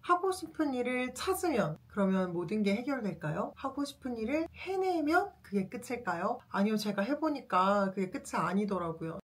하고 싶은 일을 찾으면 그러면 모든 게 해결될까요? 하고 싶은 일을 해내면 그게 끝일까요? 아니요, 제가 해보니까 그게 끝이 아니더라고요.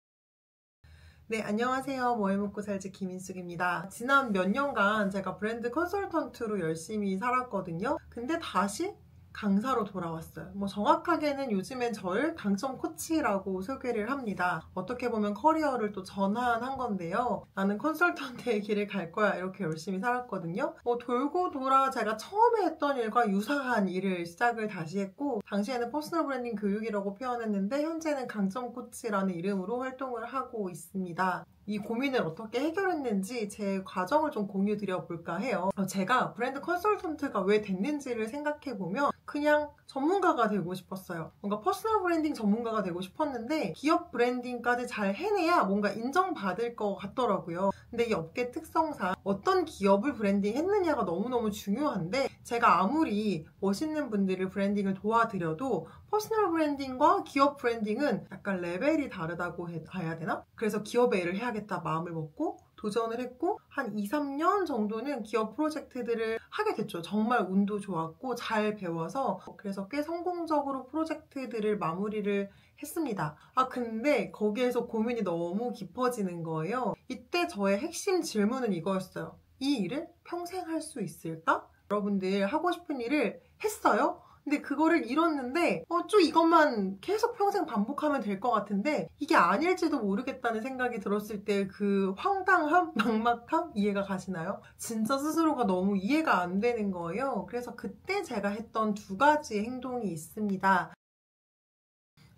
네, 안녕하세요. 뭐 해먹고 살지 김인숙입니다. 지난 몇 년간 제가 브랜드 컨설턴트로 열심히 살았거든요. 근데 다시 강사로 돌아왔어요. 뭐 정확하게는 요즘엔 저를 강점 코치라고 소개를 합니다. 어떻게 보면 커리어를 또 전환한 건데요. 나는 컨설턴트의 길을 갈 거야 이렇게 열심히 살았거든요. 돌고 돌아 제가 처음에 했던 일과 유사한 일을 시작을 다시 했고, 당시에는 퍼스널 브랜딩 교육이라고 표현했는데 현재는 강점 코치라는 이름으로 활동을 하고 있습니다. 이 고민을 어떻게 해결했는지 제 과정을 좀 공유 드려볼까 해요. 제가 브랜드 컨설턴트가 왜 됐는지를 생각해보면 그냥 전문가가 되고 싶었어요. 뭔가 퍼스널 브랜딩 전문가가 되고 싶었는데 기업 브랜딩까지 잘 해내야 뭔가 인정받을 것 같더라고요. 근데 이 업계 특성상 어떤 기업을 브랜딩 했느냐가 너무너무 중요한데, 제가 아무리 멋있는 분들을 브랜딩을 도와드려도 퍼스널 브랜딩과 기업 브랜딩은 약간 레벨이 다르다고 해야 되나? 그래서 기업의 일을 해야겠다 마음을 먹고 도전을 했고, 한 2, 3년 정도는 기업 프로젝트들을 하게 됐죠. 정말 운도 좋았고 잘 배워서, 그래서 꽤 성공적으로 프로젝트들을 마무리를 했습니다. 근데 거기에서 고민이 너무 깊어지는 거예요. 이때 저의 핵심 질문은 이거였어요. 이 일을 평생 할 수 있을까? 여러분들 하고 싶은 일을 했어요? 근데 그거를 잃었는데 쭉 이것만 계속 평생 반복하면 될 것 같은데 이게 아닐지도 모르겠다는 생각이 들었을 때 그 황당함, 막막함 이해가 가시나요? 진짜 스스로가 너무 이해가 안 되는 거예요. 그래서 그때 제가 했던 두 가지 행동이 있습니다.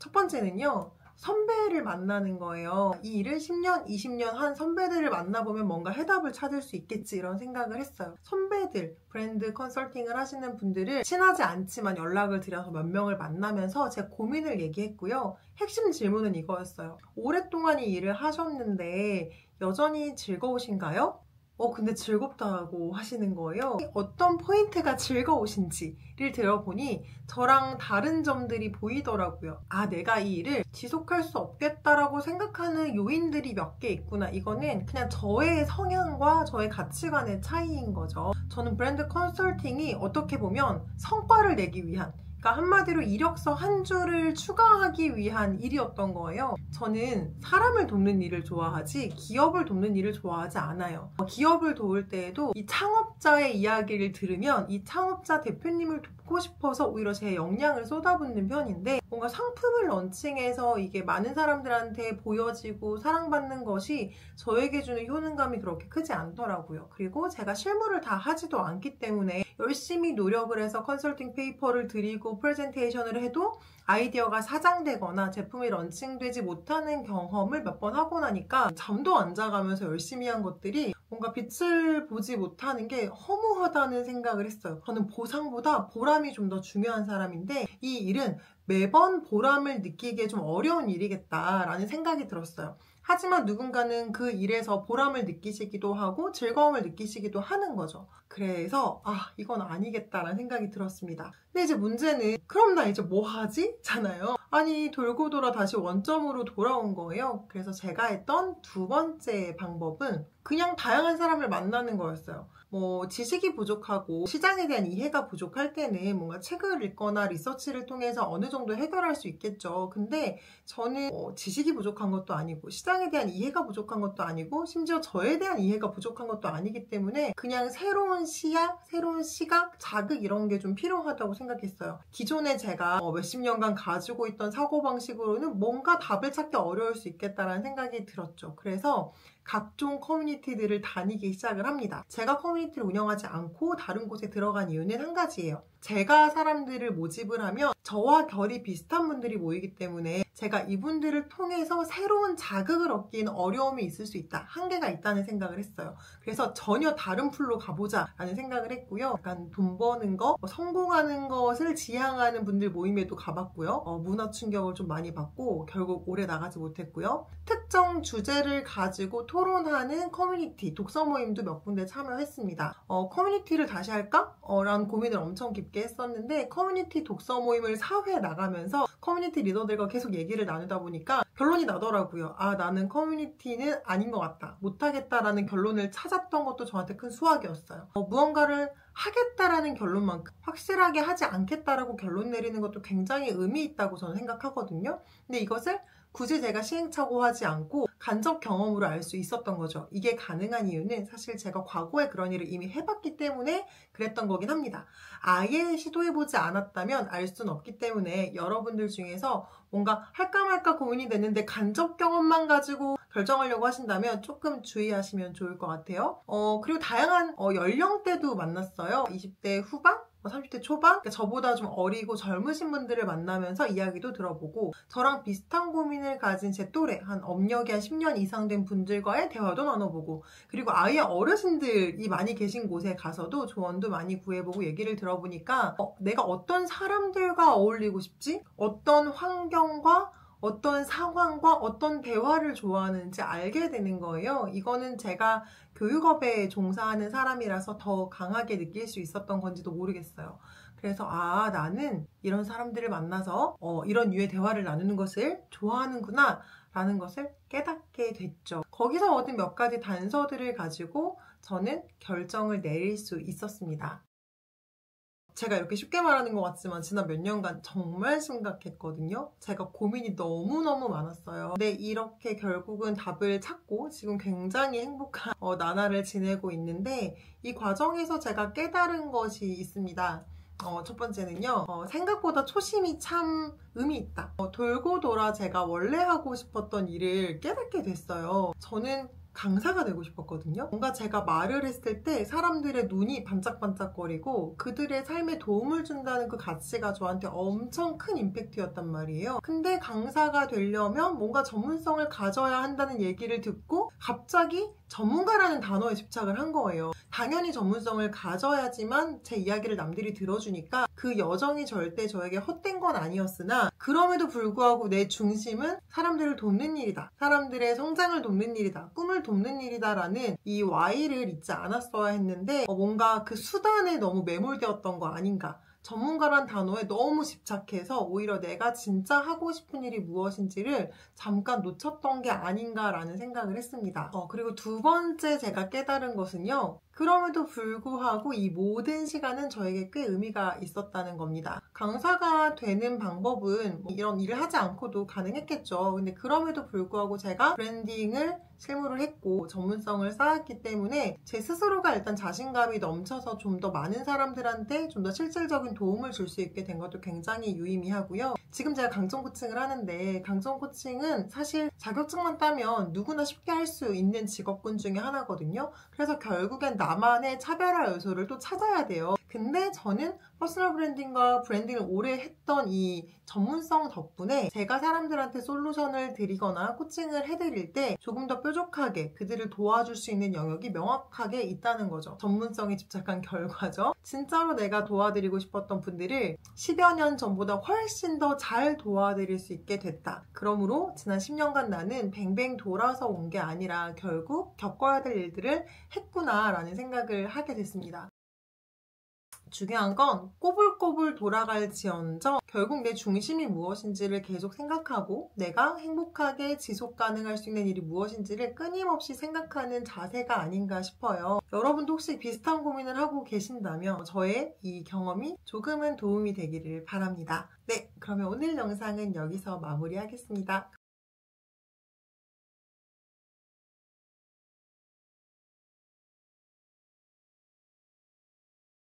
첫 번째는요, 선배를 만나는 거예요. 이 일을 10년, 20년 한 선배들을 만나보면 뭔가 해답을 찾을 수 있겠지 이런 생각을 했어요. 선배들, 브랜드 컨설팅을 하시는 분들을 친하지 않지만 연락을 드려서 몇 명을 만나면서 제 고민을 얘기했고요. 핵심 질문은 이거였어요. 오랫동안 이 일을 하셨는데 여전히 즐거우신가요? 근데 즐겁다고 하시는 거예요. 어떤 포인트가 즐거우신지를 들어보니 저랑 다른 점들이 보이더라고요. 내가 이 일을 지속할 수 없겠다라고 생각하는 요인들이 몇 개 있구나. 이거는 그냥 저의 성향과 저의 가치관의 차이인 거죠. 저는 브랜드 컨설팅이 어떻게 보면 성과를 내기 위한, 그러니까 한마디로 이력서 한 줄을 추가하기 위한 일이었던 거예요. 저는 사람을 돕는 일을 좋아하지 기업을 돕는 일을 좋아하지 않아요. 기업을 도울 때에도 이 창업자의 이야기를 들으면 이 창업자 대표님을 돕고 싶어서 오히려 제 역량을 쏟아붓는 편인데, 뭔가 상품을 런칭해서 이게 많은 사람들한테 보여지고 사랑받는 것이 저에게 주는 효능감이 그렇게 크지 않더라고요. 그리고 제가 실무를 다 하지도 않기 때문에 열심히 노력을 해서 컨설팅 페이퍼를 드리고 프레젠테이션을 해도 아이디어가 사장되거나 제품이 런칭되지 못하는 경험을 몇 번 하고 나니까 잠도 안 자가면서 열심히 한 것들이 뭔가 빛을 보지 못하는 게 허무하다는 생각을 했어요. 저는 보상보다 보람이 좀 더 중요한 사람인데 이 일은 매번 보람을 느끼기에 좀 어려운 일이겠다라는 생각이 들었어요. 하지만 누군가는 그 일에서 보람을 느끼시기도 하고 즐거움을 느끼시기도 하는 거죠. 그래서 이건 아니겠다라는 생각이 들었습니다. 근데 이제 문제는 그럼 나 이제 뭐 하지? 잖아요. 돌고 돌아 다시 원점으로 돌아온 거예요. 그래서 제가 했던 두 번째 방법은 그냥 다양한 사람을 만나는 거였어요. 지식이 부족하고 시장에 대한 이해가 부족할 때는 뭔가 책을 읽거나 리서치를 통해서 어느 정도 해결할 수 있겠죠. 근데 저는 지식이 부족한 것도 아니고 시장에 대한 이해가 부족한 것도 아니고 심지어 저에 대한 이해가 부족한 것도 아니기 때문에 그냥 새로운 시야, 새로운 시각, 자극 이런 게 좀 필요하다고 생각했어요. 기존에 제가 몇십 년간 가지고 있던 사고방식으로는 뭔가 답을 찾기 어려울 수 있겠다라는 생각이 들었죠. 그래서 각종 커뮤니티들을 다니기 시작을 합니다. 제가 커뮤니티를 운영하지 않고 다른 곳에 들어간 이유는 한 가지예요. 제가 사람들을 모집을 하면 저와 결이 비슷한 분들이 모이기 때문에 제가 이분들을 통해서 새로운 자극을 얻기는 어려움이 있을 수 있다, 한계가 있다는 생각을 했어요. 그래서 전혀 다른 풀로 가보자 라는 생각을 했고요. 약간 돈 버는 거, 성공하는 것을 지향하는 분들 모임에도 가봤고요. 문화 충격을 좀 많이 받고 결국 오래 나가지 못했고요. 특정 주제를 가지고 토론하는 커뮤니티, 독서 모임도 몇 군데 참여했습니다. 커뮤니티를 다시 할까? 라는 고민을 엄청 깊게 했었는데 커뮤니티 독서 모임을 4회 나가면서 커뮤니티 리더들과 계속 얘기를 나누다 보니까 결론이 나더라고요. 아, 나는 커뮤니티는 아닌 것 같다. 못하겠다라는 결론을 찾았던 것도 저한테 큰 수확이었어요. 무언가를 하겠다라는 결론만큼 확실하게 하지 않겠다라고 결론 내리는 것도 굉장히 의미 있다고 저는 생각하거든요. 근데 이것을 굳이 제가 시행착오하지 않고 간접 경험으로 알 수 있었던 거죠. 이게 가능한 이유는 사실 제가 과거에 그런 일을 이미 해봤기 때문에 그랬던 거긴 합니다. 아예 시도해보지 않았다면 알 수는 없기 때문에 여러분들 중에서 뭔가 할까 말까 고민이 됐는데 간접 경험만 가지고 결정하려고 하신다면 조금 주의하시면 좋을 것 같아요. 그리고 다양한 연령대도 만났어요. 20대 후반? 30대 초반? 그러니까 저보다 좀 어리고 젊으신 분들을 만나면서 이야기도 들어보고 저랑 비슷한 고민을 가진 제 또래 한 업력이 한 10년 이상 된 분들과의 대화도 나눠보고 그리고 아예 어르신들이 많이 계신 곳에 가서도 조언도 많이 구해보고 얘기를 들어보니까 내가 어떤 사람들과 어울리고 싶지? 어떤 환경과 어떤 상황과 어떤 대화를 좋아하는지 알게 되는 거예요. 이거는 제가 교육업에 종사하는 사람이라서 더 강하게 느낄 수 있었던 건지도 모르겠어요. 그래서 나는 이런 사람들을 만나서 이런 류의 대화를 나누는 것을 좋아하는구나 라는 것을 깨닫게 됐죠. 거기서 얻은 몇 가지 단서들을 가지고 저는 결정을 내릴 수 있었습니다. 제가 이렇게 쉽게 말하는 것 같지만 지난 몇 년간 정말 심각했거든요. 제가 고민이 너무너무 많았어요. 근데 이렇게 결국은 답을 찾고 지금 굉장히 행복한 나날을 지내고 있는데 이 과정에서 제가 깨달은 것이 있습니다. 첫 번째는요. 생각보다 초심이 참 의미 있다. 돌고 돌아 제가 원래 하고 싶었던 일을 깨닫게 됐어요. 저는 강사가 되고 싶었거든요. 뭔가 제가 말을 했을 때 사람들의 눈이 반짝반짝거리고 그들의 삶에 도움을 준다는 그 가치가 저한테 엄청 큰 임팩트였단 말이에요. 근데 강사가 되려면 뭔가 전문성을 가져야 한다는 얘기를 듣고 갑자기 전문가라는 단어에 집착을 한 거예요. 당연히 전문성을 가져야지만 제 이야기를 남들이 들어주니까 그 여정이 절대 저에게 헛된 건 아니었으나 그럼에도 불구하고 내 중심은 사람들을 돕는 일이다. 사람들의 성장을 돕는 일이다. 꿈을 돕는 일이다 라는 이 Y를 잊지 않았어야 했는데 뭔가 그 수단에 너무 매몰되었던 거 아닌가. 전문가란 단어에 너무 집착해서 오히려 내가 진짜 하고 싶은 일이 무엇인지를 잠깐 놓쳤던 게 아닌가라는 생각을 했습니다. 그리고 두 번째 제가 깨달은 것은요. 그럼에도 불구하고 이 모든 시간은 저에게 꽤 의미가 있었다는 겁니다. 강사가 되는 방법은 이런 일을 하지 않고도 가능했겠죠. 근데 그럼에도 불구하고 제가 브랜딩을 실무를 했고 전문성을 쌓았기 때문에 제 스스로가 일단 자신감이 넘쳐서 좀 더 많은 사람들한테 좀 더 실질적인 도움을 줄 수 있게 된 것도 굉장히 유의미하고요. 지금 제가 강점 코칭을 하는데 강점 코칭은 사실 자격증만 따면 누구나 쉽게 할 수 있는 직업군 중에 하나거든요. 그래서 결국엔 나만의 차별화 요소를 또 찾아야 돼요. 근데 저는 퍼스널 브랜딩과 브랜딩을 오래 했던 이 전문성 덕분에 제가 사람들한테 솔루션을 드리거나 코칭을 해드릴 때 조금 더 뾰족하게 그들을 도와줄 수 있는 영역이 명확하게 있다는 거죠. 전문성에 집착한 결과죠. 진짜로 내가 도와드리고 싶었던 분들을 10여 년 전보다 훨씬 더 잘 도와드릴 수 있게 됐다. 그러므로 지난 10년간 나는 뱅뱅 돌아서 온 게 아니라 결국 겪어야 될 일들을 했구나 라는 생각을 하게 됐습니다. 중요한 건 꼬불꼬불 돌아갈지언정 결국 내 중심이 무엇인지를 계속 생각하고 내가 행복하게 지속 가능할 수 있는 일이 무엇인지를 끊임없이 생각하는 자세가 아닌가 싶어요. 여러분도 혹시 비슷한 고민을 하고 계신다면 저의 이 경험이 조금은 도움이 되기를 바랍니다. 네, 그러면 오늘 영상은 여기서 마무리하겠습니다.